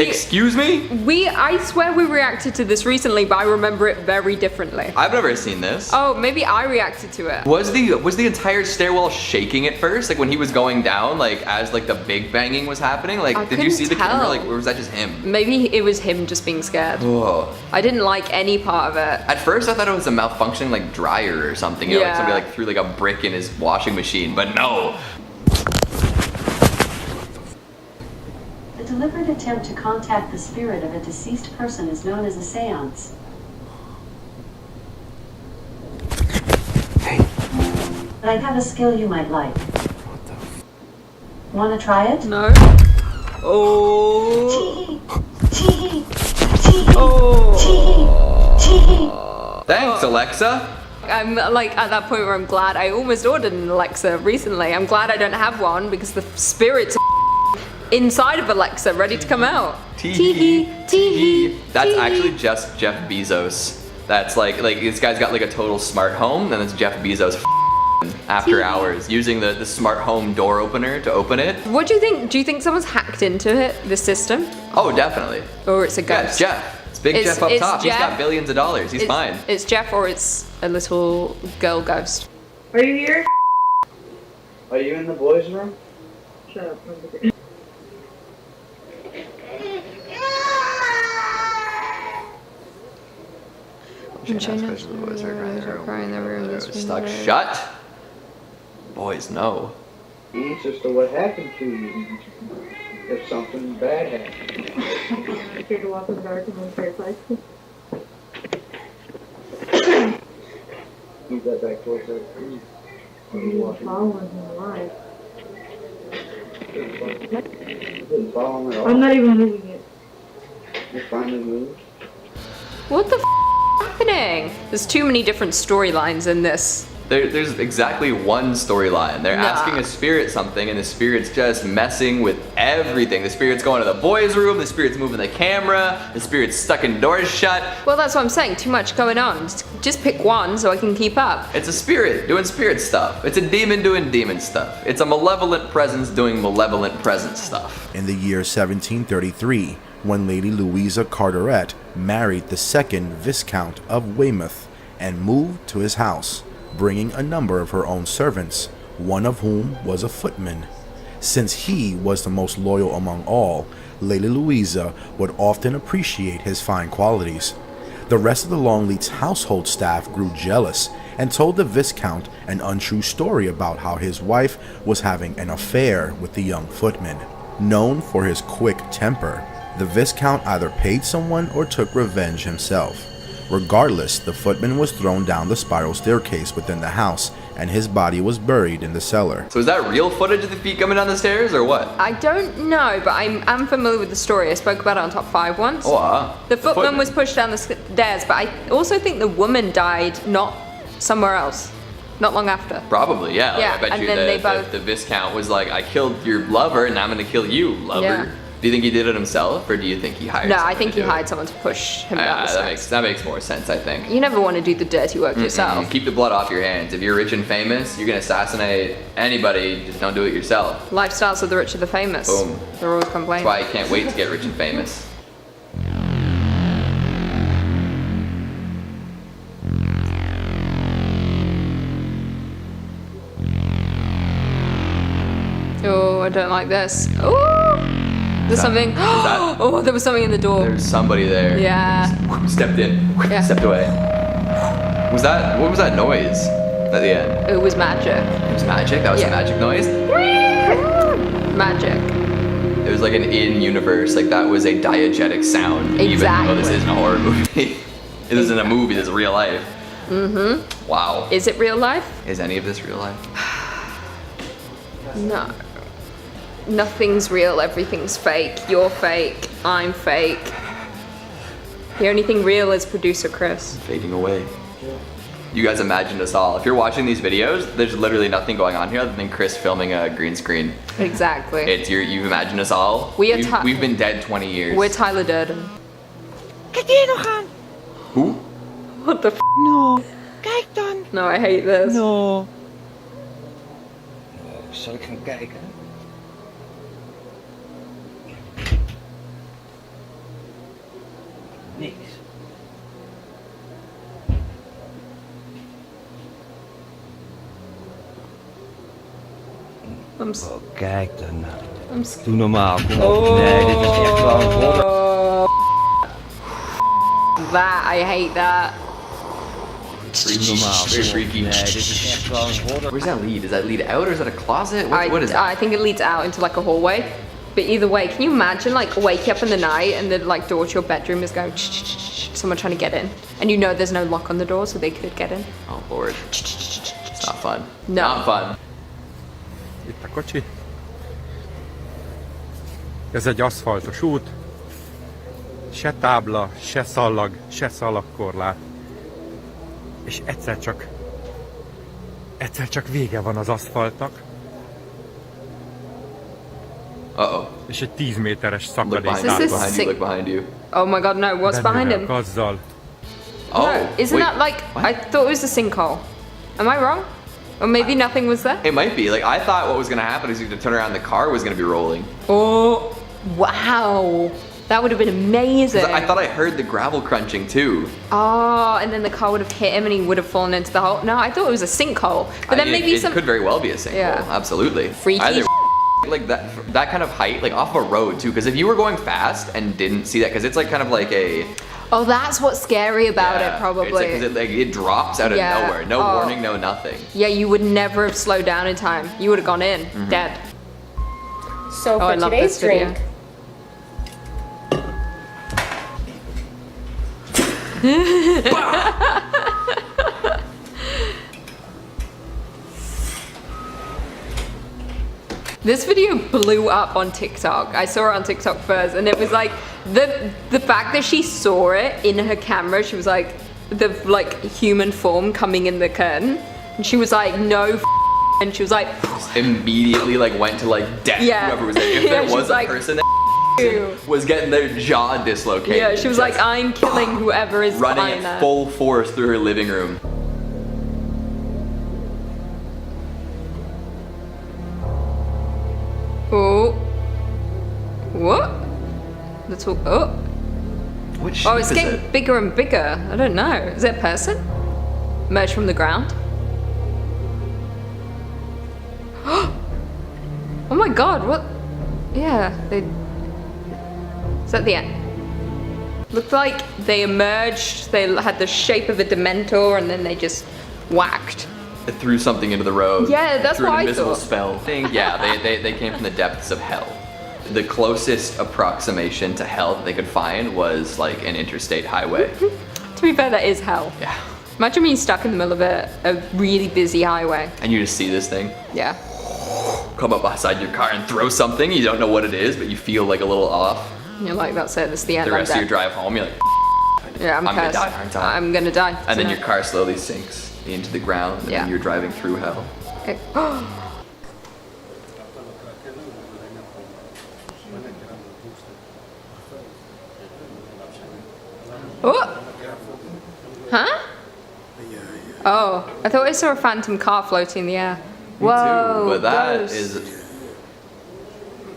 Excuse me? I swear we reacted to this recently, but I remember it very differently. I've never seen this. Oh, maybe I reacted to it. Was the entire stairwell shaking at first? Like when he was going down, like as like the big banging was happening? Like did you see the camera? Like or was that just him? Maybe it was him just being scared. Oh. I didn't like any part of it. At first I thought it was a malfunctioning like dryer or something. You know, like somebody like threw like a brick in his washing machine, but no. The deliberate attempt to contact the spirit of a deceased person is known as a seance. Hey. But I have a skill you might like. What the Wanna try it? No. Oh. Chee-hee. Chee-hee. Oh. Chee-hee. Thanks, Alexa. I'm like at that point where I'm glad I almost ordered an Alexa recently. I'm glad I don't have one because the spirits are inside of Alexa ready to come out. Tee-hee. Tee-hee. That's actually just Jeff Bezos. That's like this guy's got like a total smart home, and it's Jeff Bezos after hours using the smart home door opener to open it. What do you think? Do you think someone's hacked into it, the system? Oh, definitely. Or it's a Yeah, ghost? it's Jeff. It's Big Jeff up top. He's got billions of dollars. He's fine. It's Jeff or it's a little girl ghost. Are you here? Are you in the boys' room? Shut up. Stuck shut. Boys, no. Answers to what happened to you. If something bad happened. I'm scared to walk in the dark in one fair place. Move that back towards that tree. Following him alive. Didn't follow him at all. I'm not even moving it. You finally moved. What the happening? There's too many different storylines in this. There's exactly one storyline. They're asking a spirit something, and the spirit's just messing with everything. The spirit's going to the boys' room, the spirit's moving the camera, the spirit's stuck in doors shut. Well, that's what I'm saying. Too much going on. Just pick one so I can keep up. It's a spirit doing spirit stuff. It's a demon doing demon stuff. It's a malevolent presence doing malevolent presence stuff. In the year 1733, when Lady Louisa Carteret married the second Viscount of Weymouth and moved to his house, bringing a number of her own servants, one of whom was a footman. Since he was the most loyal among all, Lady Louisa would often appreciate his fine qualities. The rest of the Longleats household staff grew jealous and told the Viscount an untrue story about how his wife was having an affair with the young footman. Known for his quick temper, the Viscount either paid someone or took revenge himself. Regardless, the footman was thrown down the spiral staircase within the house, and his body was buried in the cellar. So is that real footage of the feet coming down the stairs, or what? I don't know, but I'm familiar with the story. I spoke about it on Top 5 once. Oh, the footman was pushed down the stairs, but I also think the woman died not somewhere else. Not long after. Probably, yeah. Yeah, I bet and you then the Viscount was like, I killed your lover, and now I'm gonna kill you, lover. Yeah. Do you think he did it himself, or do you think he hired No, someone I think to he do it? hired someone to push him down the stairs. That makes more sense, I think. You never want to do the dirty work yourself. Keep the blood off your hands. If you're rich and famous, you're gonna assassinate anybody, just don't do it yourself. Lifestyles of the rich and the famous. Boom. They're always complaining. That's why I can't wait to get rich and famous. Oh, I don't like this. Oh, there's something. Oh, there was something in the door. There's somebody there. Yeah. Stepped in. Yeah. Stepped away. What was that noise at the end? It was magic. It was magic? That was a magic noise? Magic. It was like an in-universe, like that was a diegetic sound. Exactly. Even though this isn't a horror movie. It isn't a movie, this is real life. Mm-hmm. Wow. Is it real life? Is any of this real life? No. Nothing's real, everything's fake. You're fake, I'm fake. The only thing real is producer Chris. Fading away. You guys imagined us all. If you're watching these videos, there's literally nothing going on here other than Chris filming a green screen. Exactly. You've imagined us all. We've been dead 20 years. We're Tyler Durden. Who? What the f? No. Kijk dan. No, I hate this. No. Zal ik gaan kijken? Niks. Oh, kijk dan. Doe normaal, kom op. Nee, dit is echt gewoon modder. That, I hate that. Doe normaal. Very freaky. Nee, dit is echt gewoon modder. Where's that lead? Is that lead out or is that a closet? What is that? I think it leads out into like a hallway. But either way, can you imagine like waking up in the night and the like door to your bedroom is going someone trying to get in, and you know there's no lock on the door so they could get in. Oh lord. It's not fun. No. Not fun. Itt a kocsi. Ez egy aszfaltos út. Se tábla, se szallag, se szalagkorlát. És egyszer csak vége van az aszfaltnak. Uh-oh. És egy 10 méteres Look szakadék behind This you, is look behind you, sick. look behind you. Oh my god, no, what's behind him? Azzal. Oh, No, isn't wait, that like, what? I thought it was a sinkhole. Am I wrong? Or maybe nothing was there? It might be. Like, I thought what was gonna happen is he's gonna turn around and the car was gonna be rolling. Oh, wow. That would have been amazing. 'Cause I thought I heard the gravel crunching too. Oh, and then the car would have hit him and he would have fallen into the hole. No, I thought it was a sinkhole. But then maybe it some... could very well be a sinkhole. Yeah. Absolutely. Freaky Either like that kind of height, like off a road too. Because if you were going fast and didn't see that, because it's like kind of like a... Oh, that's what's scary about Yeah, it, probably. It's like, it drops out of Yeah. nowhere. No Oh. warning, no nothing. Yeah, you would never have slowed down in time. You would have gone in, dead. So Oh, for I love today's this video. drink, This video blew up on TikTok. I saw it on TikTok first, and it was like the fact that she saw it in her camera. She was like the like human form coming in the curtain, and she was like, no, and she was like, Immediately like went to like death. Yeah. Whoever was there. If Yeah, there she was was a like, person that was getting their jaw dislocated. yeah, she was like, just I'm killing whoever is running behind at that. full force through her living room. Oh, what? Let's talk. Oh. What shape Oh, it's is getting it? bigger and bigger. I don't know. Is it a person? Emerged from the ground? Oh my god, what? Yeah, they... Is that the end? Looked like they emerged, they had the shape of a Dementor, and then they just whacked. It threw something into the road. Yeah, that's threw what an I invisible thought. spell. Yeah, they came from the depths of hell. The closest approximation to hell that they could find was like an interstate highway. To be fair, that is hell. Yeah. Imagine being stuck in the middle of a really busy highway. And you just see this thing Yeah. come up beside your car and throw something. You don't know what it is, but you feel like a little off. And you're like, that's it, that's the end. The I'm rest of your dead. drive home, you're like, Yeah, I'm I'm gonna cursed. die, aren't I? I'm gonna die. and then tonight. your car slowly sinks into the ground, and Yeah. then you're driving through hell. Okay. Oh! Huh? Oh, I thought I saw a phantom car floating in the air. Whoa! But that gross. is...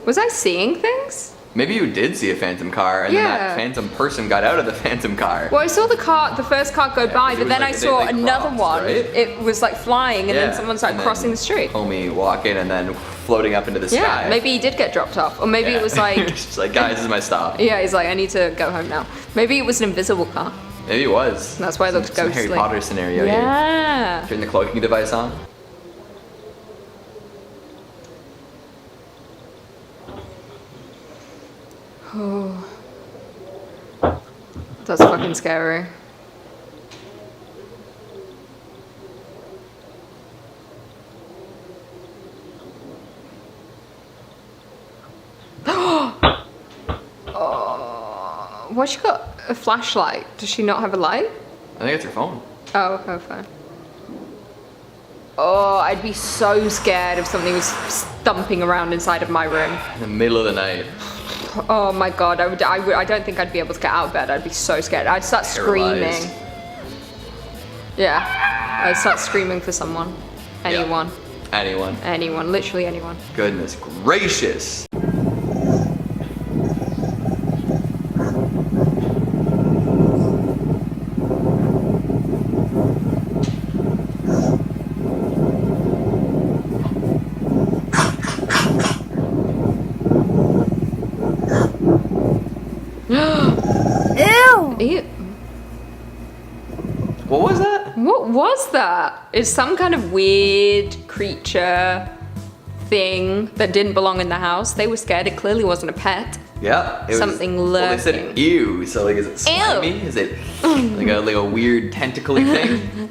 Was I seeing things? Maybe you did see a phantom car, and then Yeah. that phantom person got out of the phantom car. Well, I saw the first car go by, it but was then like I they saw crossed, another one. right? It was like flying, and then Yeah, someone started and then crossing the street. Homie walking and then floating up into the Yeah, sky. maybe he did get dropped off, or maybe Yeah. it was like, She's like, guys, this is my stop. yeah, he's like, I need to go home now. Maybe it was an invisible car. Maybe it was. That's why it looked Some Harry ghostly. Potter scenario here. Yeah. Turn the cloaking device on. Oh. That's fucking scary. Oh, why she got a flashlight? Does she not have a light? I think it's her phone. Oh, okay, fine. Oh, I'd be so scared if something was thumping around inside of my room. In the middle of the night. Oh my god, I don't think I'd be able to get out of bed. I'd be so scared. I'd start Paralyzed. screaming. Yeah, I'd start screaming for someone. Anyone. Anyone. Anyone, literally anyone. Goodness gracious. was that? It's some kind of weird creature thing that didn't belong in the house. They were scared. It clearly wasn't a pet. Yeah. It was, Something well, they said lurking. ew, so like is it slimy? Is it like a weird tentacly thing?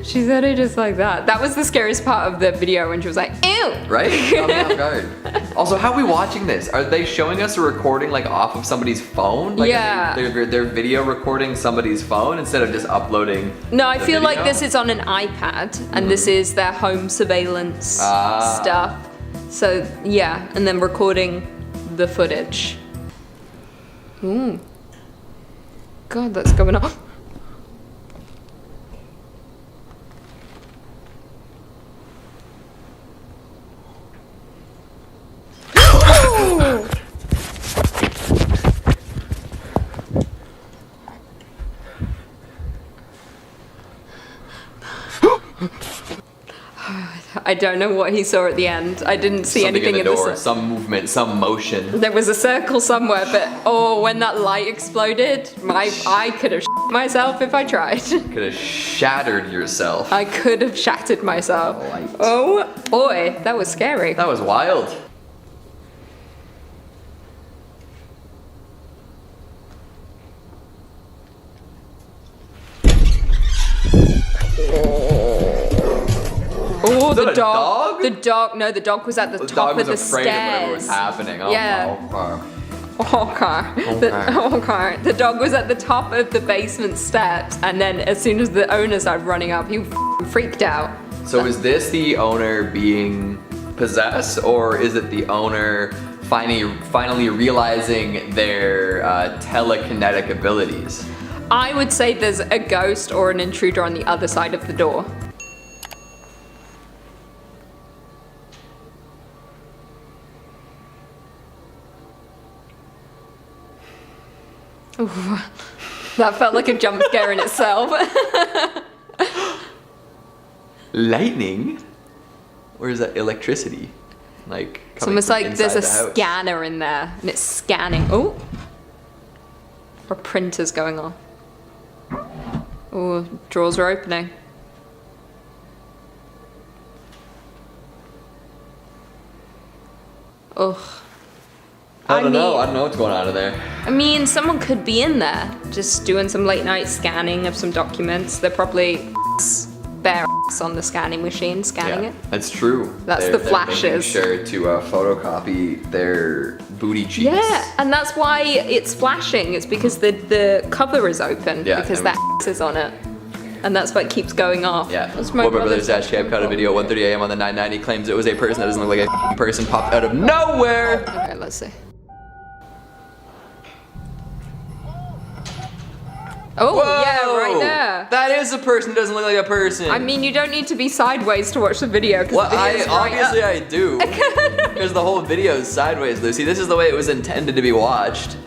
She said it just like that. That was the scariest part of the video when she was like, ew! Right? Caught me off guard. Also, how are we watching this? Are they showing us a recording like off of somebody's phone? Like, Yeah. They're video recording somebody's phone instead of just uploading. No, I the feel like video? this is on an iPad and this is their home surveillance stuff. So yeah, and then recording the footage. Ooh. God, that's going on. I don't know what he saw at the end. I didn't see Something anything in the door, cir- some movement, some motion. There was a circle somewhere, but oh, when that light exploded, I could have myself if I tried. Could have shattered yourself. I could have shattered myself. Oh boy, that was scary. That was wild. Oh, Was the that a dog. dog? The dog. No, the dog was at the The top dog was of the afraid of whatever was stairs. happening. Oh, Yeah. no. Okay. The dog was at the top of the basement steps, and then as soon as the owner started running up, he freaked out. So is this the owner being possessed, or is it the owner finally realizing their telekinetic abilities? I would say there's a ghost or an intruder on the other side of the door. Ooh, that felt like a jump scare in itself. Lightning? Or is that electricity? Like It's almost coming like from there's a inside the house? scanner in there and it's scanning. Oh, or printers going on. Oh, drawers are opening. Ugh. I don't know what's going on in there. I mean, someone could be in there just doing some late night scanning of some documents. They're probably bare on the scanning machine scanning it. That's true. That's They're the making flashes. sure to photocopy their booty cheeks. Yeah, and that's why it's flashing. It's because the cover is open Yeah, because and that is on it. And that's why it keeps going off. Yeah. That's my Warner brother's- Brothers Cab caught a video 1:30 a.m. on the 990. Claims it was a person that doesn't look like a person popped out of nowhere. Okay, let's see. Oh, yeah, right there. That is a person who doesn't look like a person. I mean, you don't need to be sideways to watch the video because well, the video's right obviously up. I do. Because the whole video is sideways, Lucy. This is the way it was intended to be watched.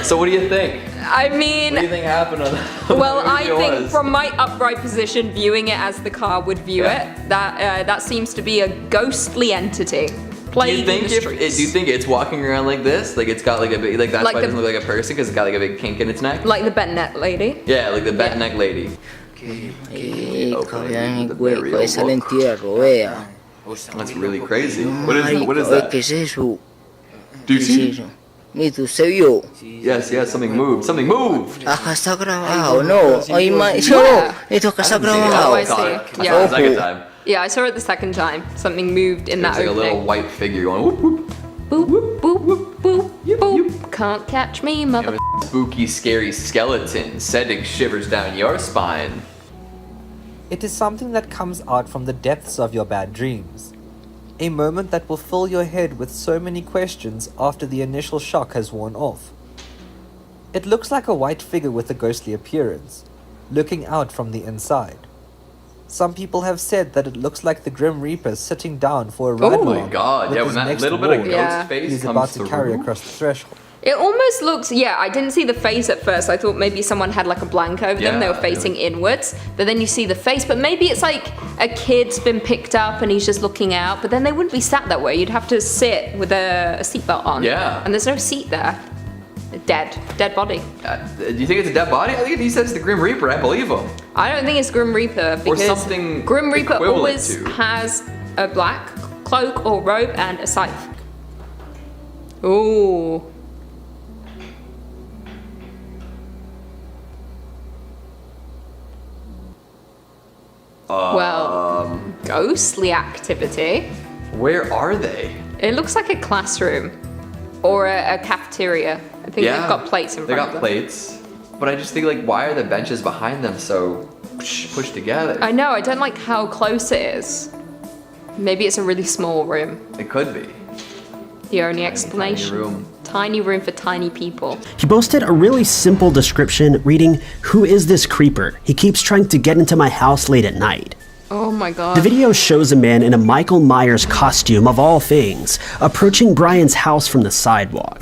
So what do you think? I mean, What do you think happened on the well, I video think was? from my upright position, viewing it as the car would view Yeah. it, that seems to be a ghostly entity Do playing you think in the streets. do you think it's walking around like this? Like it's got like a big, like that's Like why it the- doesn't look like a person because it's got like a big kink in its neck? Like the bent net lady? Yeah, like the bent neck lady. Cabrón, güey, con ese entierro, vea. That's really crazy. What is Marico, that? ¿qué es eso? Do you ¿Qué es see? eso? Nito, ¿se vio? Yes, something moved. Something moved. Acá está grabado, no. Ay, ma... Yo, Nito, acá está I didn't see it. grabado. I see. Caught it. I Yeah. saw it the second time. Yeah, I saw it the second time. Something moved in that It's like a little opening. white figure going whoop whoop. Boop, boop, boop, boop. Can't catch me, mother. It was spooky, scary skeleton sending shivers down your spine. It is something that comes out from the depths of your bad dreams. A moment that will fill your head with so many questions after the initial shock has worn off. It looks like a white figure with a ghostly appearance, looking out from the inside. Some people have said that it looks like the Grim Reaper sitting down for a ride Oh my along god, with yeah, his when that next little bit of ward ghost Yeah. face he's comes about to through. carry across the threshold. It almost looks, yeah, I didn't see the face at first. I thought maybe someone had like a blank over them. They were Yeah, facing inwards. But then you see the face. But maybe it's like a kid's been picked up and he's just looking out. But then they wouldn't be sat that way. You'd have to sit with a seatbelt on. Yeah. And there's no seat there. Dead body. Do you think it's a dead body? I think if he says the Grim Reaper, I believe him. I don't think it's Grim Reaper because something Grim Reaper equivalent always to. has a black cloak or robe and a scythe. Ooh. Well, ghostly activity. Where are they? It looks like a classroom or a cafeteria. I think they've got plates in They front got of them. plates. But I just think, like, why are the benches behind them so pushed together? I know, I don't like how close it is. Maybe it's a really small room. It could be. The only explanation. Tiny room. Tiny room for tiny people. He posted a really simple description reading, "Who is this creeper? He keeps trying to get into my house late at night." Oh my god. The video shows a man in a Michael Myers costume, of all things, approaching Brian's house from the sidewalk.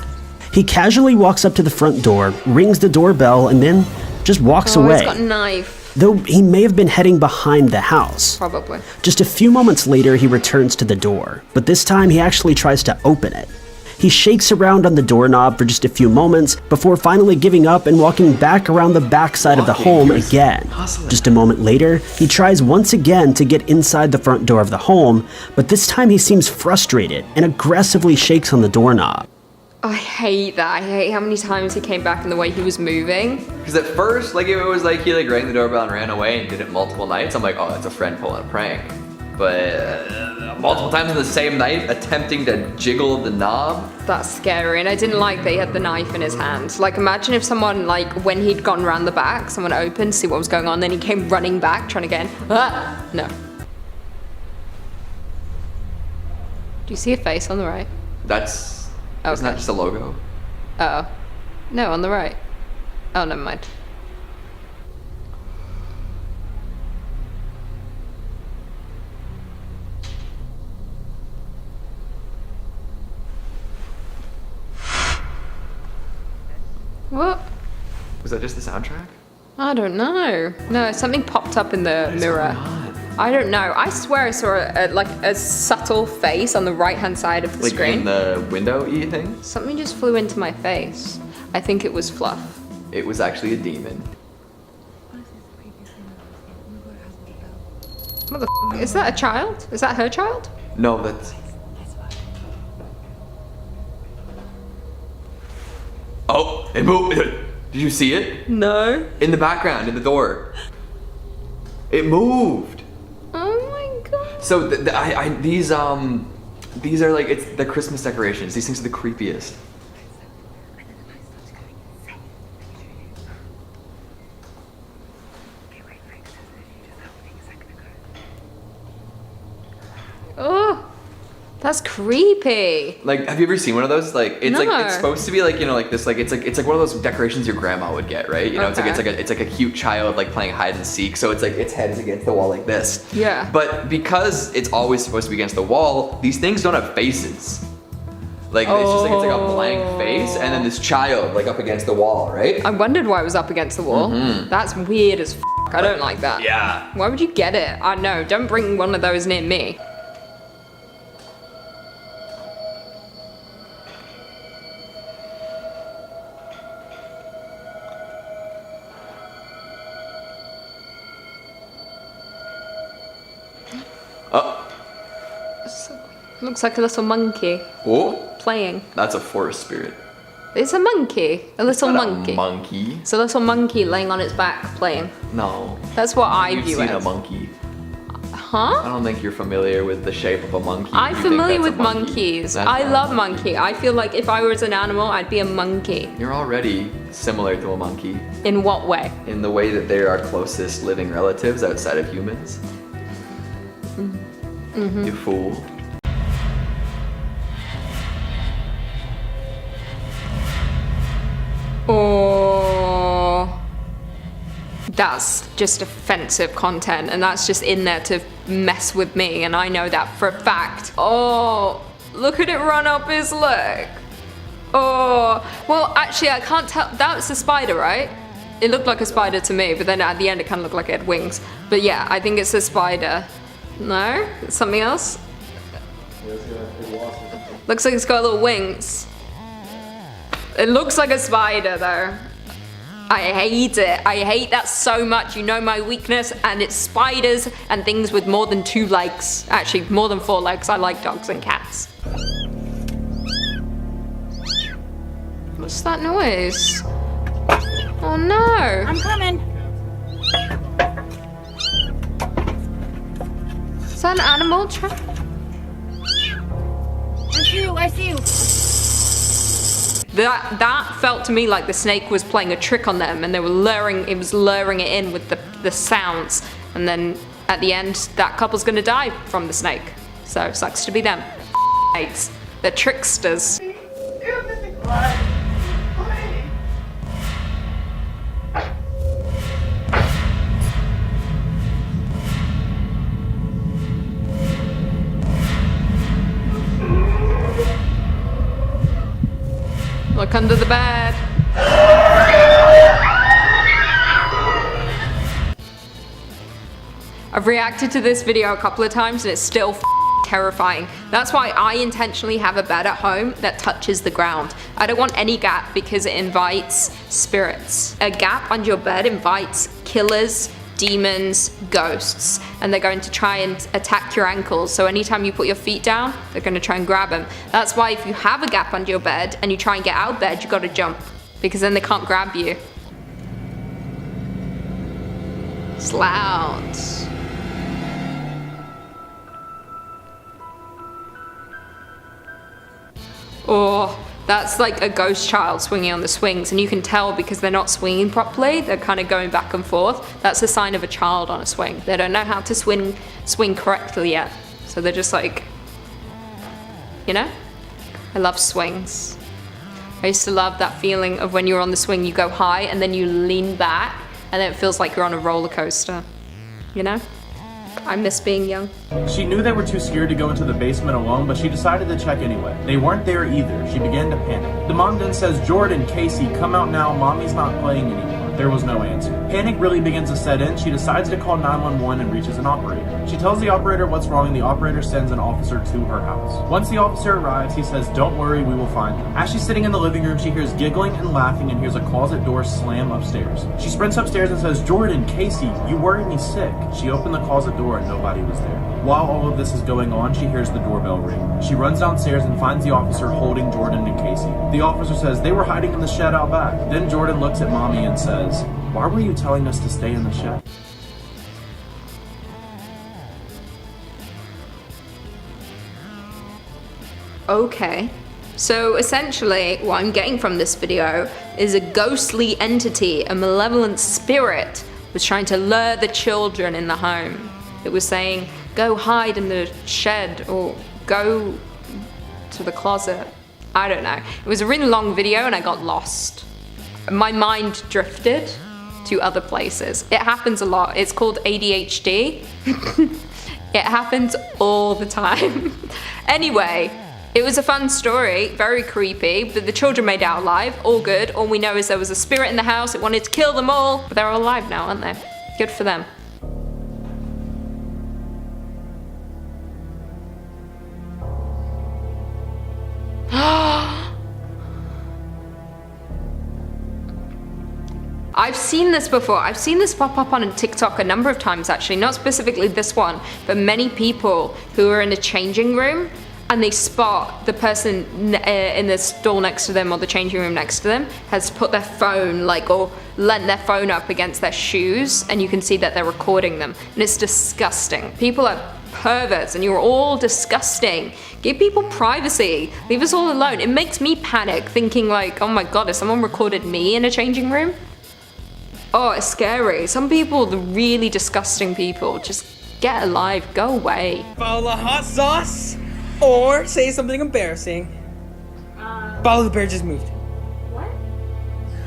He casually walks up to the front door, rings the doorbell, and then just walks away. He's got a knife. Though he may have been heading behind the house. Probably. Just a few moments later, he returns to the door, but this time he actually tries to open it. He shakes around on the doorknob for just a few moments before finally giving up and walking back around the backside of the home again. Just a moment later, he tries once again to get inside the front door of the home, but this time he seems frustrated and aggressively shakes on the doorknob. I hate that. I hate how many times he came back and the way he was moving. Because at first, like, if it was like he like rang the doorbell and ran away and did it multiple nights, I'm like, oh, that's a friend pulling a prank. But multiple times in the same night, attempting to jiggle the knob. That's scary, and I didn't like that he had the knife in his hand. Like, imagine if someone, like, when he'd gone round the back, someone opened, see what was going on, then he came running back, trying to get in. Ah! No. Do you see a face on the right? That's, okay. Isn't that just a logo? Uh-oh. No, on the right. Oh, never mind. What? Was that just the soundtrack? I don't know. No, something popped up in the mirror. I don't know. I swear I saw like a subtle face on the right-hand side of the Like screen. in the window-y thing? Something just flew into my face. I think it was fluff. It was actually a demon. What the f? Is that a child? Is that her child? No, that's... Oh, it moved. Did you see it? No. In the background, in the door. It moved. Oh my god. So these are like, it's the Christmas decorations. These things are the creepiest. Oh, that's creepy. Like, have you ever seen one of those? Like, it's like, No. it's supposed to be like, you know, like this, like, it's like one of those decorations your grandma would get, right? You know, Okay. it's like a cute child like playing hide and seek. So it's like its head is against the wall like this. Yeah. But because it's always supposed to be against the wall, these things don't have faces. Like, it's just like, it's like a blank face and then this child like up against the wall, right? I wondered why it was up against the wall. Mhm. That's weird as f. I don't like that. Yeah. Why would you get it? I know. Don't bring one of those near me. Oh. Looks like a little monkey Oh. playing. That's a forest spirit. It's a monkey. A little Not monkey. A monkey? It's a little monkey laying on its back playing. No. That's what I You've view seen it a as. monkey. Huh? I don't think you're familiar with the shape of a monkey. I'm You think familiar that's a with monkey. monkeys. That's I not a love monkey. I feel like if I was an animal, I'd be a monkey. You're already similar to a monkey In what way? in the way that they're our closest living relatives outside of humans. Mm-hmm. You fool. Or that's just offensive content and that's just in there to mess with me and I know that for a fact. Oh, look at it run up his leg. Oh, well actually I can't tell. That's a spider, right? It looked like a spider to me, but then at the end it kind of looked like it had wings. But yeah, I think it's a spider. No? It's something else? Looks like it's got little wings. It looks like a spider though. I hate it. I hate that so much. You know my weakness, and it's spiders and things with more than 2 legs. Actually, more than 4 legs. I like dogs and cats. What's that noise? Oh no! I'm coming. Is that an animal trap? I see you. That felt to me like the snake was playing a trick on them, and they were luring. It was luring it in with the sounds, and then at the end, that couple's gonna die from the snake. So sucks to be them. Snakes. They're tricksters. Look under the bed. I've reacted to this video a couple of times and it's still terrifying. That's why I intentionally have a bed at home that touches the ground. I don't want any gap because it invites spirits. A gap under your bed invites killers, demons, ghosts, and they're going to try and attack your ankles. So anytime you put your feet down, they're going to try and grab them. That's why if you have a gap under your bed and you try and get out of bed, you got to jump, because then they can't grab you. It's loud. Oh, that's like a ghost child swinging on the swings, and you can tell because they're not swinging properly, they're kind of going back and forth. That's a sign of a child on a swing. They don't know how to swing correctly yet, so they're just like, you know? I love swings. I used to love that feeling of when you're on the swing, you go high and then you lean back and then it feels like you're on a roller coaster, you know? I miss being young. She knew they were too scared to go into the basement alone, but she decided to check anyway. They weren't there either. She began to panic. The mom then says, "Jordan, Casey, come out now. Mommy's not playing anymore." There was no answer. Panic really begins to set in. She decides to call 911 and reaches an operator. She tells the operator what's wrong, and the operator sends an officer to her house. Once the officer arrives, he says, "Don't worry, we will find them." As she's sitting in the living room, she hears giggling and laughing and hears a closet door slam upstairs. She sprints upstairs and says, "Jordan, Casey, you worry me sick." She opened the closet door and nobody was there. While all of this is going on, she hears the doorbell ring. She runs downstairs and finds the officer holding Jordan and Casey. The officer says they were hiding in the shed out back. Then Jordan looks at mommy and says, "Why were you telling us to stay in the shed?" Okay. So essentially, what I'm getting from this video is a ghostly entity, a malevolent spirit, was trying to lure the children in the home. It was saying, go hide in the shed or go to the closet. I don't know. It was a really long video and I got lost. My mind drifted to other places. It happens a lot. It's called ADHD. It happens all the time. Anyway, it was a fun story, very creepy, but the children made out alive, all good. All we know is there was a spirit in the house, it wanted to kill them all, but they're all alive now, aren't they? Good for them. I've seen this before. I've seen this pop up on TikTok a number of times actually, not specifically this one, but many people who are in a changing room and they spot the person in the stall next to them or the changing room next to them has put their phone or leant their phone up against their shoes, and you can see that they're recording them, and it's disgusting. People are perverts and you're all disgusting. Give people privacy. Leave us all alone. It makes me panic thinking like, oh my god, has someone recorded me in a changing room? Oh, it's scary. Some people, the really disgusting people, just get alive, go away. Follow the hot sauce or say something embarrassing. Follow the bear just moved. What?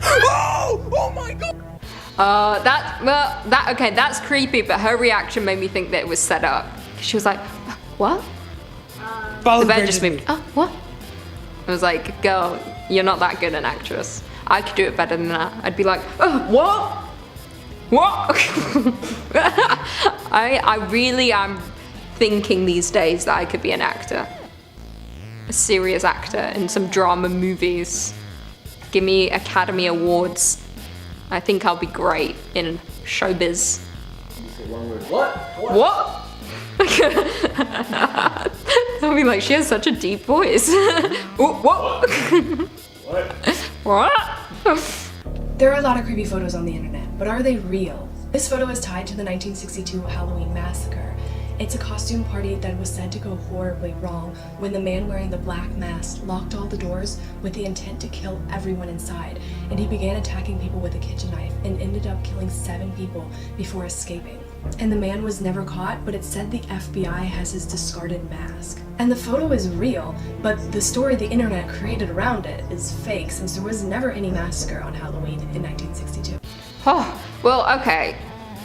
Oh my god! Okay, that's creepy, but her reaction made me think that it was set up. She was like, what? Follow the bear just moved. Oh, what? I was like, girl, you're not that good an actress. I could do it better than that. I'd be like, oh, what? What? I really am thinking these days that I could be an actor. A serious actor in some drama movies. Give me Academy Awards. I think I'll be great in showbiz. What? What? I'll be like, she has such a deep voice. Ooh, what? What? There are a lot of creepy photos on the internet, but are they real? This photo is tied to the 1962 Halloween massacre. It's a costume party that was said to go horribly wrong when the man wearing the black mask locked all the doors with the intent to kill everyone inside, and he began attacking people with a kitchen knife and ended up killing 7 people before escaping. And the man was never caught, but it's said the FBI has his discarded mask. And the photo is real, but the story the internet created around it is fake, since there was never any massacre on Halloween in 1962. Oh, well, okay.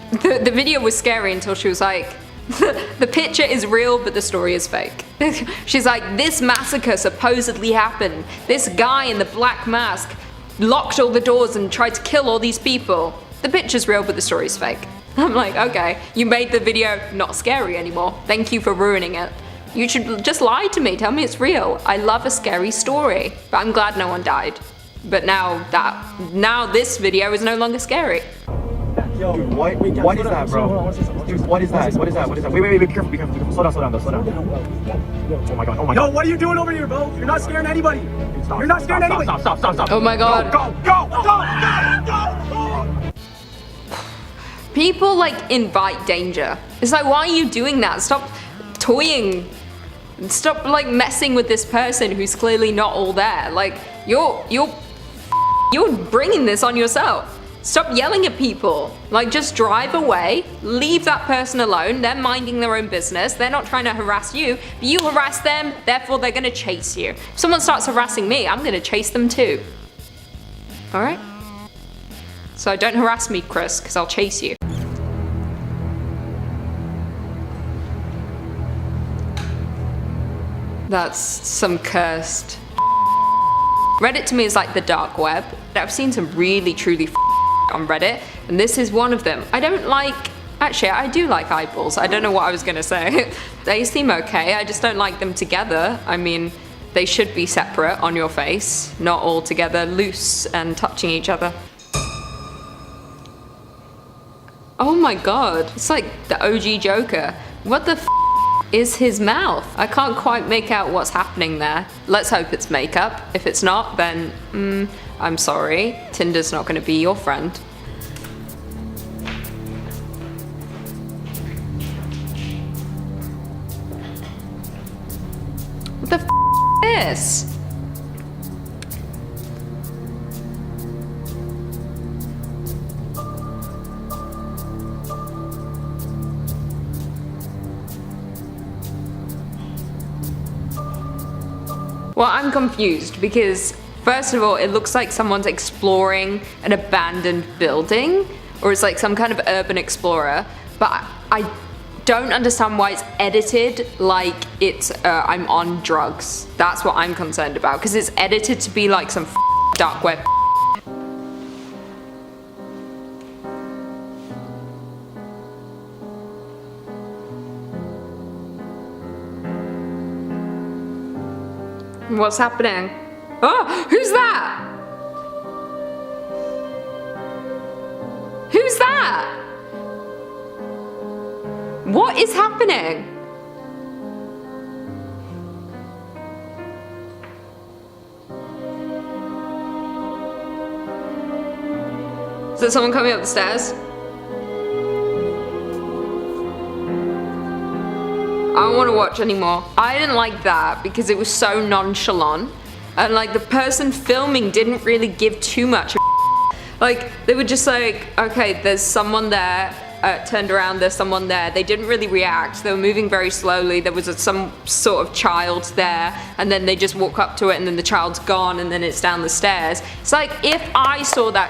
The video was scary until she was like, the picture is real, but the story is fake. She's like, this massacre supposedly happened. This guy in the black mask locked all the doors and tried to kill all these people. The picture's real, but the story's fake. I'm like, okay, you made the video not scary anymore. Thank you for ruining it. You should just lie to me, tell me it's real. I love a scary story, but I'm glad no one died. But now this video is no longer scary. Yo, dude, what is that, bro? Dude, what is that? What is that? What is that? Wait, be careful, be careful. Slow down, slow down. Oh my god, oh my god. Yo, what are you doing over here, bro? You're not scaring anybody. You're not scaring anybody. Stop. Oh my god. Go. People like invite danger. It's like, why are you doing that? Stop toying. Stop like messing with this person who's clearly not all there. Like, you're bringing this on yourself. Stop yelling at people. Like, just drive away, leave that person alone. They're minding their own business. They're not trying to harass you, but you harass them, therefore they're gonna chase you. If someone starts harassing me, I'm gonna chase them too. All right? So don't harass me, Chris, because I'll chase you. That's some cursed. Reddit to me is like the dark web. I've seen some really truly on Reddit, and this is one of them. I don't like, actually I do like eyeballs. I don't know what I was gonna say. They seem okay, I just don't like them together. I mean, they should be separate on your face, not all together, loose and touching each other. Oh my god, it's like the OG Joker. What the is his mouth? I can't quite make out what's happening there. Let's hope it's makeup. If it's not, then I'm sorry. Tinder's not gonna be your friend. What the is this? Well, I'm confused because first of all, it looks like someone's exploring an abandoned building, or it's like some kind of urban explorer, but I don't understand why it's edited like it's I'm on drugs. That's what I'm concerned about, because it's edited to be like some dark web. What's happening? Oh, who's that? Who's that? What is happening? Is there someone coming up the stairs? I don't want to watch anymore. I didn't like that because it was so nonchalant, and like the person filming didn't really give too much. Like, they were just like, okay, there's someone there, turned around, there's someone there. They didn't really react. They were moving very slowly. There was some sort of child there, and then they just walk up to it, and then the child's gone, and then it's down the stairs. It's like, if I saw that,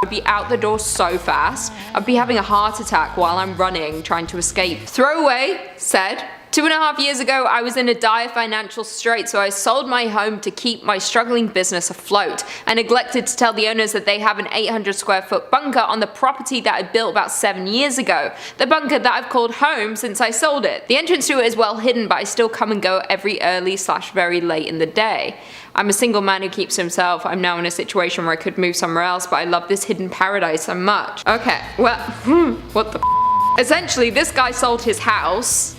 I'd be out the door so fast. I'd be having a heart attack while I'm running, trying to escape. Throwaway said, 2.5 years ago, I was in a dire financial strait, so I sold my home to keep my struggling business afloat. I neglected to tell the owners that they have an 800 square foot bunker on the property that I built about 7 years ago. The bunker that I've called home since I sold it. The entrance to it is well hidden, but I still come and go every early/very late in the day. I'm a single man who keeps to himself. I'm now in a situation where I could move somewhere else, but I love this hidden paradise so much. Okay, well, what the Essentially, this guy sold his house.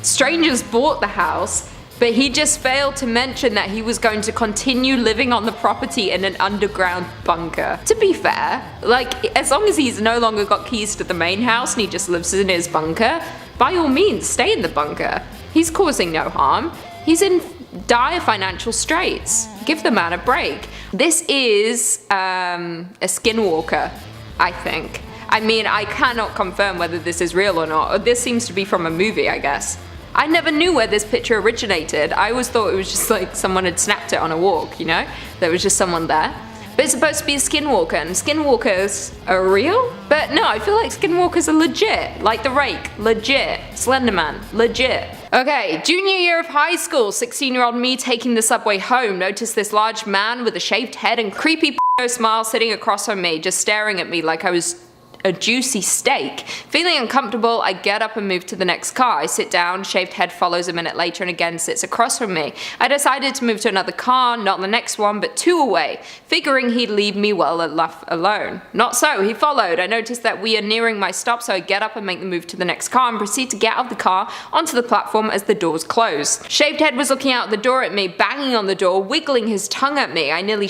Strangers bought the house, but he just failed to mention that he was going to continue living on the property in an underground bunker. To be fair, like, as long as he's no longer got keys to the main house and he just lives in his bunker, by all means, stay in the bunker. He's causing no harm. He's in dire financial straits. Give the man a break. This is a skinwalker, I think. I mean, I cannot confirm whether this is real or not. This seems to be from a movie, I guess. I never knew where this picture originated. I always thought it was just like someone had snapped it on a walk, you know? There was just someone there. But it's supposed to be a skinwalker, and skinwalkers are real? But no, I feel like skinwalkers are legit. Like the Rake, legit. Slenderman, legit. Okay, junior year of high school, 16-year-old me taking the subway home noticed this large man with a shaved head and creepy smile sitting across from me, just staring at me like I was a juicy steak. Feeling uncomfortable, I get up and move to the next car. I sit down, shaved head follows a minute later and again sits across from me. I decided to move to another car, not the next one, but 2 away, figuring he'd leave me well enough alone. Not so, he followed. I noticed that we are nearing my stop, so I get up and make the move to the next car and proceed to get out of the car onto the platform as the doors close. Shaved head was looking out the door at me, banging on the door, wiggling his tongue at me. I nearly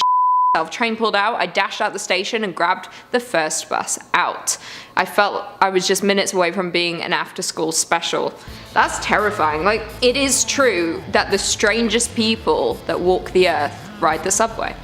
train pulled out, I dashed out the station and grabbed the first bus out. I felt I was just minutes away from being an after-school special. That's terrifying. Like, it is true that the strangest people that walk the earth ride the subway.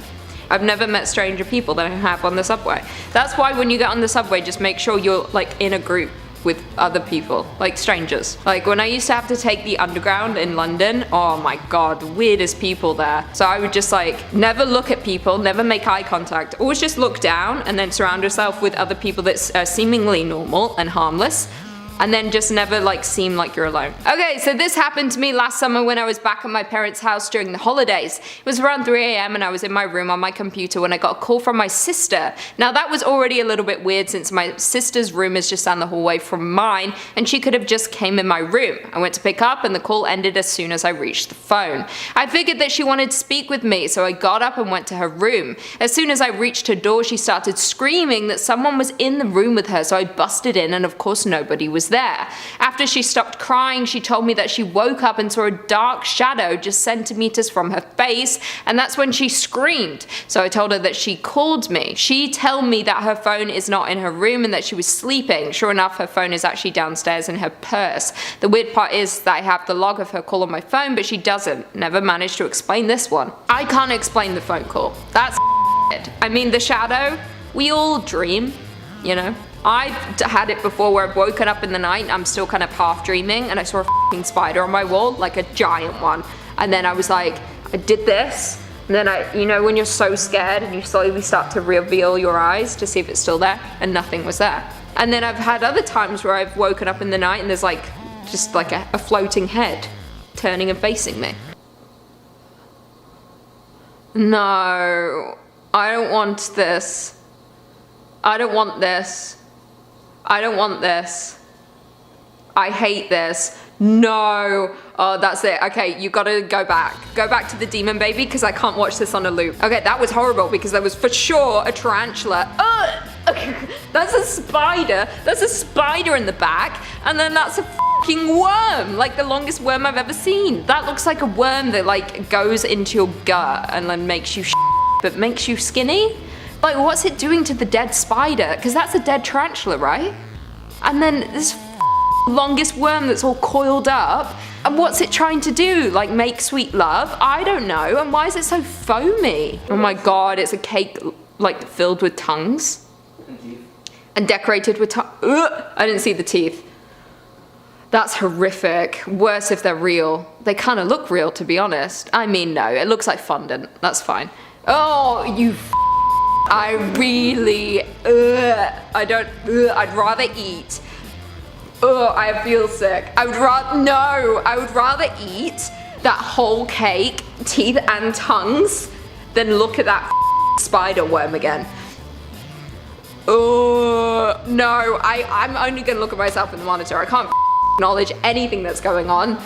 I've never met stranger people than I have on the subway. That's why when you get on the subway, just make sure you're like in a group with other people, like strangers. Like when I used to have to take the underground in London, oh my god, the weirdest people there. So I would just like never look at people, never make eye contact, always just look down and then surround yourself with other people that's seemingly normal and harmless. And then just never like seem like you're alone. Okay, so this happened to me last summer when I was back at my parents' house during the holidays. It was around 3 AM and I was in my room on my computer when I got a call from my sister. Now that was already a little bit weird since my sister's room is just down the hallway from mine and she could have just came in my room. I went to pick up and the call ended as soon as I reached the phone. I figured that she wanted to speak with me, so I got up and went to her room. As soon as I reached her door, she started screaming that someone was in the room with her, so I busted in and of course nobody was there. After she stopped crying, she told me that she woke up and saw a dark shadow just centimeters from her face, and that's when she screamed. So I told her that she called me. She told me that her phone is not in her room and that she was sleeping. Sure enough, her phone is actually downstairs in her purse. The weird part is that I have the log of her call on my phone, but she doesn't. Never managed to explain this one. I can't explain the phone call. That's I mean, the shadow, we all dream, you know? I've had it before where I've woken up in the night and I'm still kind of half dreaming and I saw a f***ing spider on my wall, like a giant one. And then I was like, I did this. And then you know when you're so scared and you slowly start to reveal your eyes to see if it's still there, and nothing was there. And then I've had other times where I've woken up in the night and there's like, just like a floating head turning and facing me. No, I don't want this. I don't want this. I don't want this. I hate this. No. Oh, that's it. Okay, you gotta go back. Go back to the demon baby because I can't watch this on a loop. Okay, that was horrible because there was for sure a tarantula. Okay, that's a spider. That's a spider in the back. And then that's a fucking worm. Like the longest worm I've ever seen. That looks like a worm that like goes into your gut and then makes you but makes you skinny. Like, what's it doing to the dead spider? Because that's a dead tarantula, right? And then this longest worm that's all coiled up. And what's it trying to do? Like, make sweet love? I don't know. And why is it so foamy? Oh my god, it's a cake, like, filled with tongues. And decorated with tongues. I didn't see the teeth. That's horrific. Worse if they're real. They kind of look real, to be honest. I mean, no, it looks like fondant. That's fine. Oh, you I really, I'd rather eat Ugh, I feel sick. I would rather eat that whole cake, teeth and tongues, than look at that spider worm again. Oh no, I'm only gonna look at myself in the monitor. I can't acknowledge anything that's going on.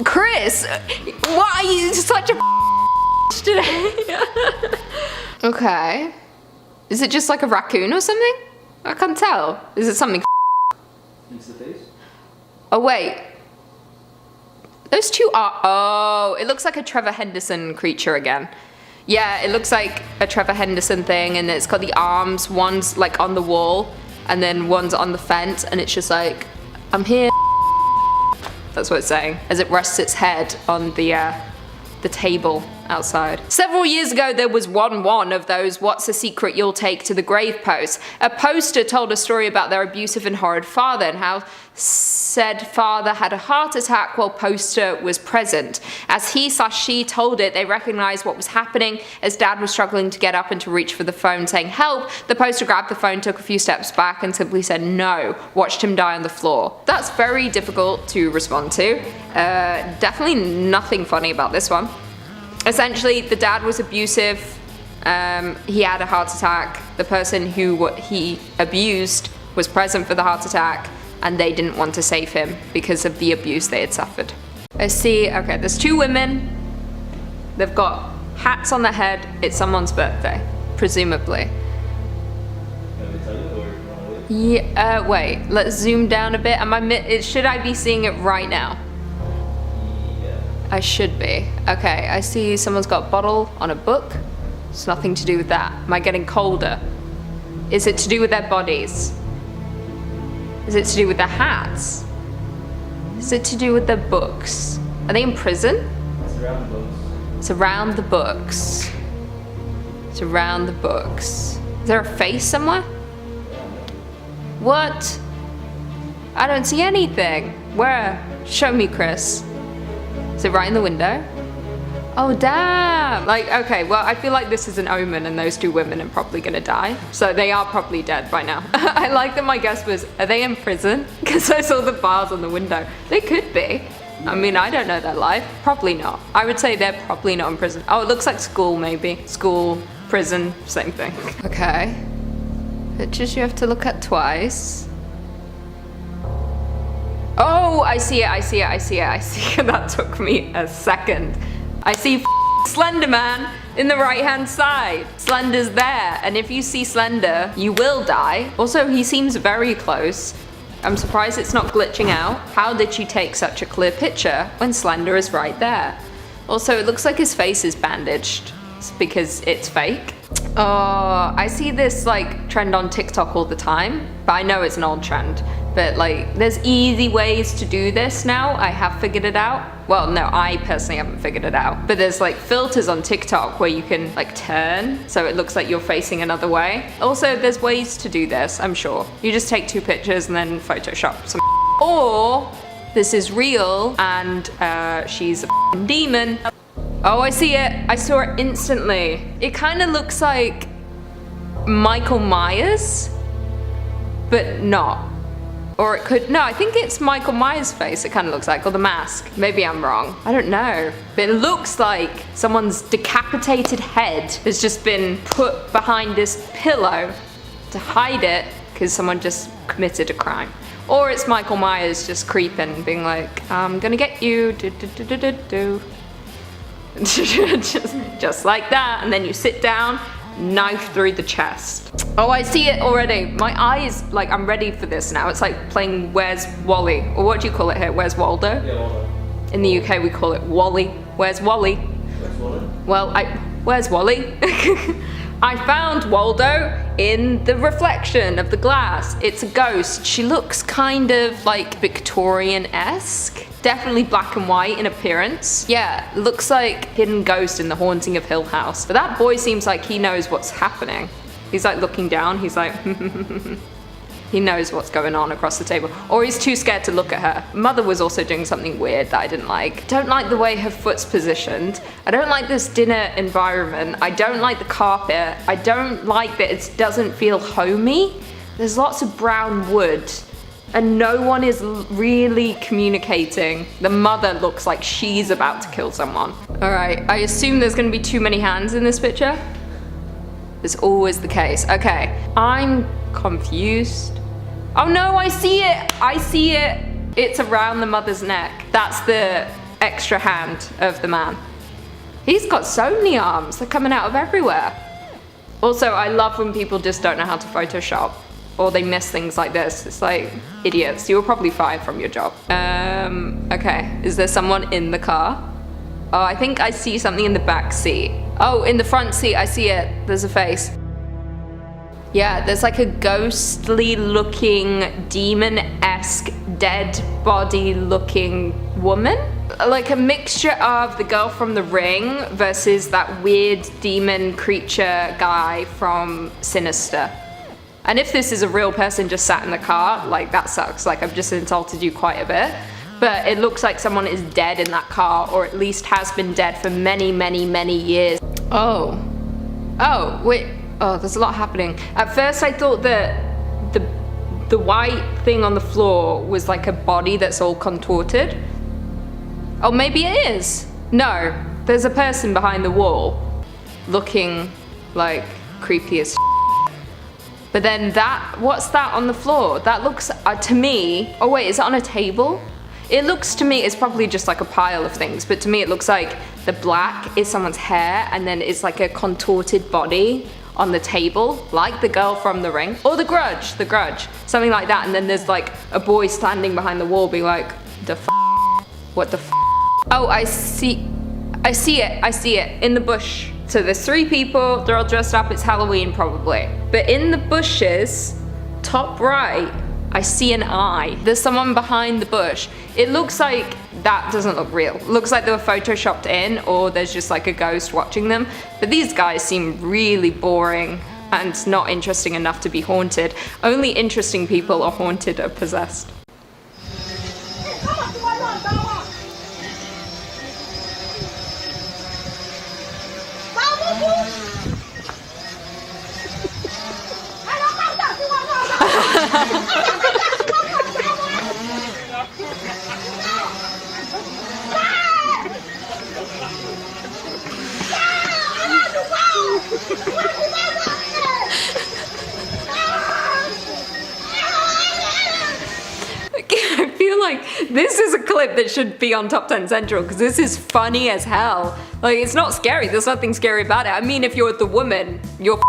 Chris, why are you such a today? Okay. Is it just like a raccoon or something? I can't tell. Is it something? Oh wait. Those two are, oh, it looks like a Trevor Henderson creature again. Yeah, it looks like a Trevor Henderson thing, and it's got the arms, one's like on the wall, and then one's on the fence, and it's just like, I'm here. That's what it's saying, as it rests its head on the table outside. Several years ago, there was one of those "What's a secret you'll take to the grave" posts. A poster told a story about their abusive and horrid father and how said father had a heart attack while poster was present. As he/she told it, they recognized what was happening as dad was struggling to get up and to reach for the phone saying help. The poster grabbed the phone, took a few steps back and simply said no, watched him die on the floor. That's very difficult to respond to. Definitely nothing funny about this one. Essentially, the dad was abusive, he had a heart attack, the person who he abused was present for the heart attack, and they didn't want to save him because of the abuse they had suffered. I see, okay, there's two women, they've got hats on their head, it's someone's birthday, presumably. Yeah, wait, let's zoom down a bit. Should I be seeing it right now? I should be. Okay, I see someone's got a bottle on a book. It's nothing to do with that. Am I getting colder? Is it to do with their bodies? Is it to do with their hats? Is it to do with their books? Are they in prison? It's around the books. It's around the books. Is there a face somewhere? What? I don't see anything. Where? Show me, Chris. Is it right in the window? Oh damn! Like, okay, well I feel like this is an omen and those two women are probably gonna die. So they are probably dead by now. I like that my guess was, are they in prison? Because I saw the bars on the window. They could be. I mean, I don't know their life. Probably not. I would say they're probably not in prison. Oh, it looks like school maybe. School, prison, same thing. Okay. Pictures you have to look at twice. Oh, I see it, I see it, I see it, I see it. That took me a second. I see Slender Man in the right hand side. Slender's there, and if you see Slender, you will die. Also, he seems very close. I'm surprised it's not glitching out. How did she take such a clear picture when Slender is right there? Also, it looks like his face is bandaged. It's because it's fake. Oh, I see this like trend on TikTok all the time, but I know it's an old trend. But like, there's easy ways to do this now. I have figured it out. Well, no, I personally haven't figured it out. But there's like filters on TikTok where you can like turn so it looks like you're facing another way. Also, there's ways to do this, I'm sure. You just take two pictures and then Photoshop some. Or this is real and she's a demon. Oh, I see it. I saw it instantly. It kind of looks like Michael Myers, but not. Or it could, no, I think it's Michael Myers' face it kind of looks like, or the mask. Maybe I'm wrong. I don't know. But it looks like someone's decapitated head has just been put behind this pillow to hide it because someone just committed a crime. Or it's Michael Myers just creeping, being like, I'm gonna get you, do. just like that, and then you sit down, knife through the chest. Oh, I see it already. My eyes, like, I'm ready for this now. It's like playing Where's Wally? Or what do you call it here? Where's Waldo? Yeah, Waldo. In the UK we call it Wally. Where's Wally? Where's Wally? Well, where's Wally? I found Waldo in the reflection of the glass. It's a ghost. She looks kind of like Victorian-esque. Definitely black and white in appearance. Yeah, looks like Hidden Ghost in The Haunting of Hill House. But that boy seems like he knows what's happening. He's like looking down, he's like, he knows what's going on across the table. Or he's too scared to look at her. Mother was also doing something weird that I didn't like. Don't like the way her foot's positioned. I don't like this dinner environment. I don't like the carpet. I don't like that it doesn't feel homey. There's lots of brown wood And no one is really communicating. The mother looks like she's about to kill someone. All right, I assume there's gonna be too many hands in this picture. It's always the case. Okay, I'm confused. Oh no, I see it, I see it. It's around the mother's neck. That's the extra hand of the man. He's got so many arms, they're coming out of everywhere. Also, I love when people just don't know how to Photoshop, or they miss things like this. It's like, idiots, you were probably fired from your job. Okay, is there someone in the car? Oh, I think I see something in the back seat. Oh, in the front seat, I see it, there's a face. Yeah, there's like a ghostly looking, demon-esque, dead body looking woman. Like a mixture of the girl from The Ring versus that weird demon creature guy from Sinister. And if this is a real person just sat in the car, like that sucks, like I've just insulted you quite a bit. But it looks like someone is dead in that car, or at least has been dead for many, many, many years. Oh. Oh, wait. Oh, there's a lot happening. At first I thought that the white thing on the floor was like a body that's all contorted. Oh, maybe it is. No, there's a person behind the wall looking like creepy as But then what's that on the floor? That looks, to me, oh wait, is it on a table? It looks to me, it's probably just like a pile of things, but to me it looks like the black is someone's hair and then it's like a contorted body on the table, like the girl from The Ring. Or The Grudge, something like that. And then there's like a boy standing behind the wall being like, what the Oh, I see it, in the bush. So there's 3 people, they're all dressed up, it's Halloween probably. But in the bushes, top right, I see an eye. There's someone behind the bush. It looks like that doesn't look real. It looks like they were photoshopped in, or there's just like a ghost watching them. But these guys seem really boring and not interesting enough to be haunted. Only interesting people are haunted or possessed. I feel like this is a clip that should be on Top 10 Central because this is funny as hell. Like, it's not scary, there's nothing scary about it. I mean, if you're the woman, you're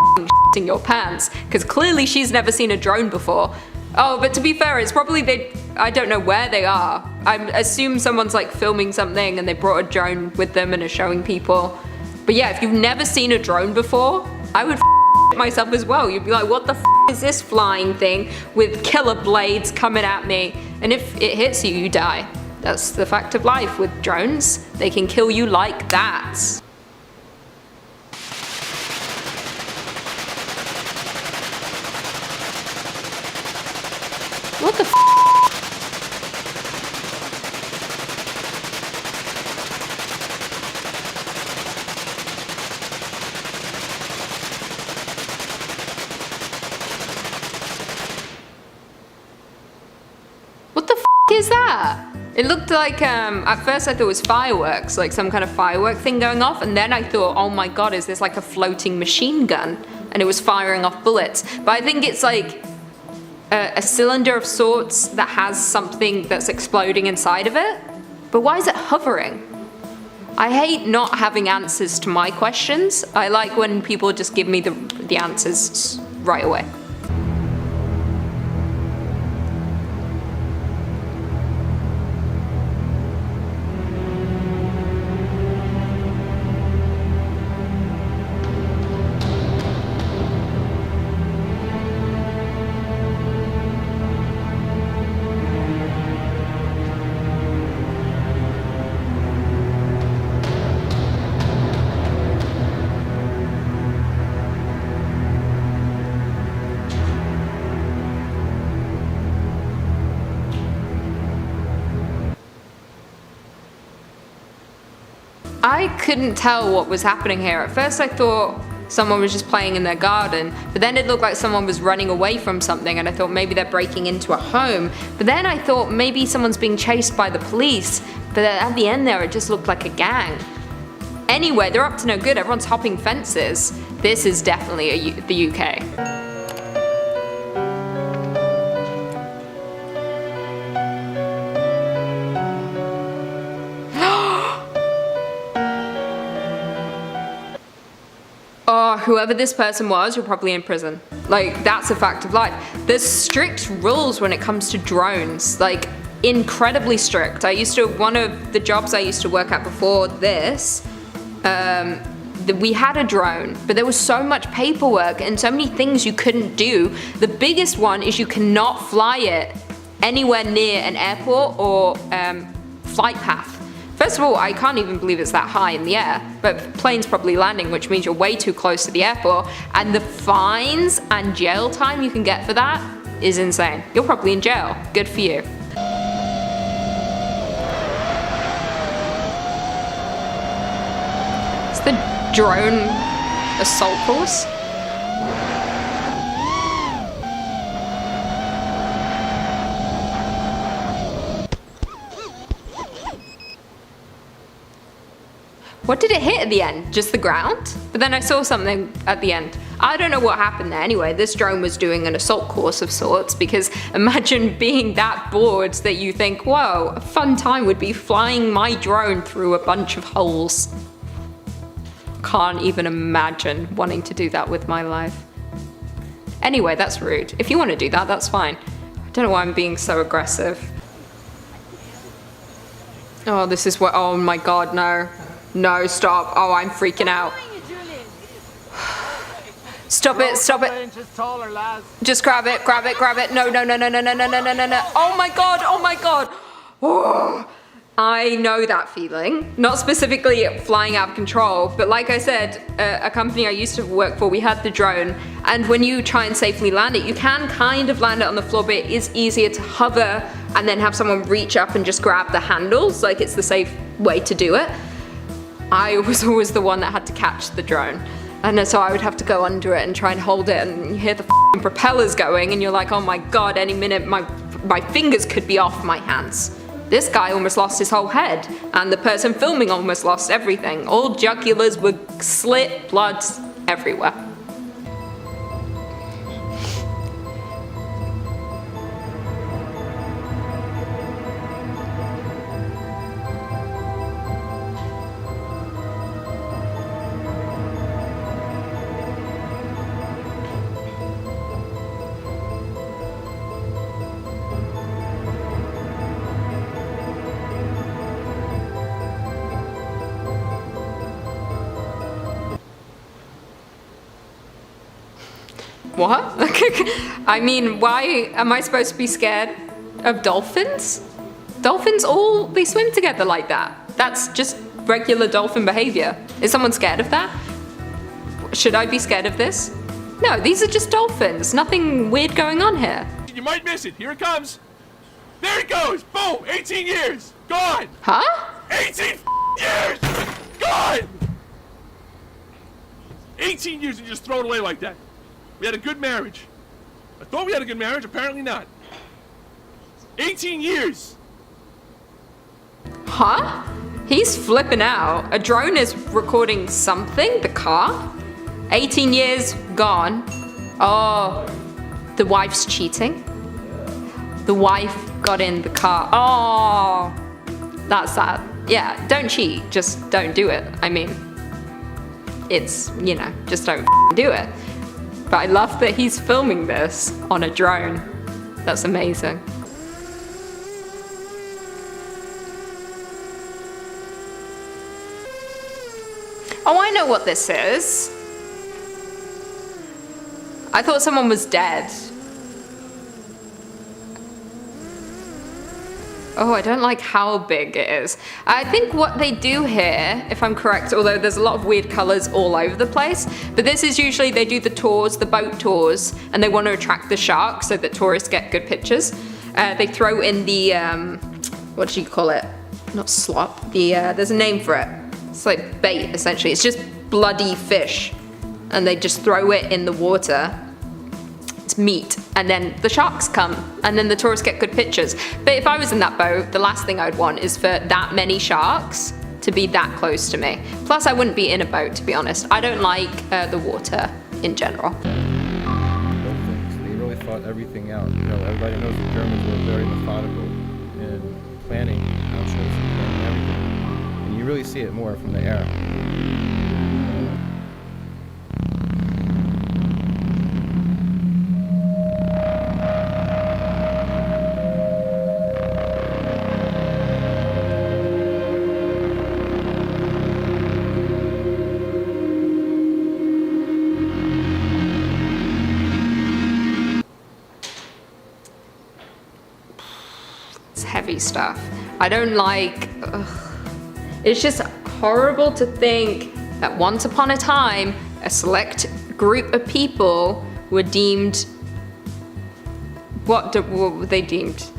in your pants because clearly she's never seen a drone before. Oh, but to be fair, it's probably I don't know where they are. I assume someone's like filming something and they brought a drone with them and are showing people. But yeah, if you've never seen a drone before, I would myself as well. You'd be like, what the is this flying thing with killer blades coming at me? And if it hits you, you die. That's the fact of life with drones. They can kill you like that. What the What the is that? It looked like, at first I thought it was fireworks, like some kind of firework thing going off, and then I thought, oh my god, is this like a floating machine gun? And it was firing off bullets. But I think it's like a cylinder of sorts that has something that's exploding inside of it. But why is it hovering? I hate not having answers to my questions. I like when people just give me the answers right away. I couldn't tell what was happening here. At first I thought someone was just playing in their garden. But then it looked like someone was running away from something, and I thought maybe they're breaking into a home. But then I thought maybe someone's being chased by the police. But at the end there, it just looked like a gang. Anyway, they're up to no good. Everyone's hopping fences. This is definitely the UK. Oh, whoever this person was, you're probably in prison. Like, that's a fact of life. There's strict rules when it comes to drones, like incredibly strict. One of the jobs I used to work at before this, we had a drone, but there was so much paperwork and so many things you couldn't do. The biggest one is you cannot fly it anywhere near an airport or flight path. First of all, I can't even believe it's that high in the air, but plane's probably landing, which means you're way too close to the airport, and the fines and jail time you can get for that is insane. You're probably in jail. Good for you. It's the drone assault course. What did it hit at the end? Just the ground? But then I saw something at the end. I don't know what happened there. Anyway, this drone was doing an assault course of sorts, because imagine being that bored that you think, whoa, a fun time would be flying my drone through a bunch of holes. Can't even imagine wanting to do that with my life. Anyway, that's rude. If you want to do that, that's fine. I don't know why I'm being so aggressive. Oh, this is what, oh my god, no. No, stop. Oh, I'm freaking out. Stop it, stop it. Just grab it, grab it, grab it. No, no, no, no, no, no, no, no, no, no, no. Oh my god, oh my god. Oh, I know that feeling. Not specifically flying out of control, but like I said, a company I used to work for, we had the drone, and when you try and safely land it, you can kind of land it on the floor, but it is easier to hover and then have someone reach up and just grab the handles, like it's the safe way to do it. I was always the one that had to catch the drone. And so I would have to go under it and try and hold it, and you hear the f***ing propellers going and you're like, oh my god, any minute my fingers could be off my hands. This guy almost lost his whole head, and the person filming almost lost everything. All jugulars were slit, blood everywhere. What? I mean, why am I supposed to be scared of dolphins? Dolphins they swim together like that. That's just regular dolphin behavior. Is someone scared of that? Should I be scared of this? No, these are just dolphins. Nothing weird going on here. You might miss it. Here it comes. There it goes. Boom. 18 years. Gone. Huh? 18 years. Gone. 18 years and you just throw it away like that. We had a good marriage. I thought we had a good marriage, apparently not. 18 years! Huh? He's flipping out. A drone is recording something? The car? 18 years gone. Oh, the wife's cheating? The wife got in the car. Oh, that's sad. Yeah, don't cheat, just don't do it. I mean, it's, you know, just don't do it. But I love that he's filming this on a drone. That's amazing. Oh, I know what this is. I thought someone was dead. Oh, I don't like how big it is. I think what they do here, if I'm correct, although there's a lot of weird colors all over the place, but this is usually they do the tours, the boat tours, and they want to attract the sharks so that tourists get good pictures. They throw in the, what do you call it? Not slop, there's a name for it. It's like bait, essentially. It's just bloody fish. and they just throw it in the water. It's meat, and then the sharks come, and then the tourists get good pictures. But if I was in that boat, the last thing I'd want is for that many sharks to be that close to me. Plus, I wouldn't be in a boat, to be honest. I don't like the water in general. They really thought everything out. You know, everybody knows the Germans were very methodical in planning how ships and planning everything. And you really see it more from the air. Heavy stuff. I don't like. It's just horrible to think that once upon a time, a select group of people were deemed. What were they deemed?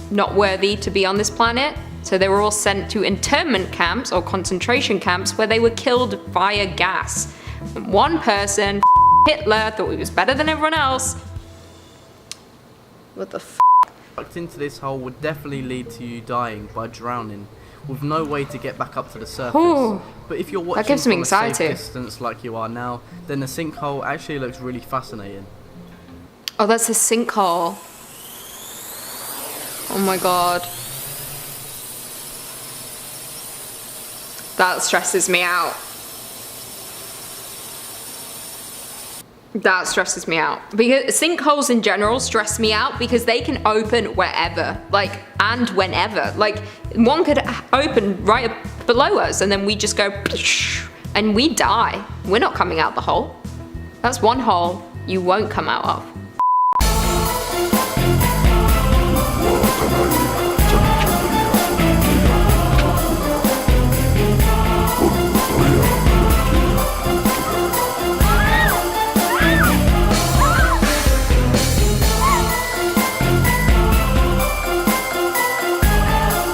Not worthy to be on this planet. So they were all sent to internment camps or concentration camps where they were killed via gas. And one person, Hitler, thought he was better than everyone else. What the f? Into this hole would definitely lead to you dying by drowning, with no way to get back up to the surface. Ooh, but if you're that watching gives me from a safe anxiety. distance like you are now, then the sinkhole actually looks really fascinating. Oh, that's a sinkhole. Oh my god. That stresses me out. That stresses me out. Because sinkholes in general stress me out because they can open wherever, like, and whenever. Like, one could open right below us and then we just go and we die. We're not coming out the hole. That's one hole you won't come out of.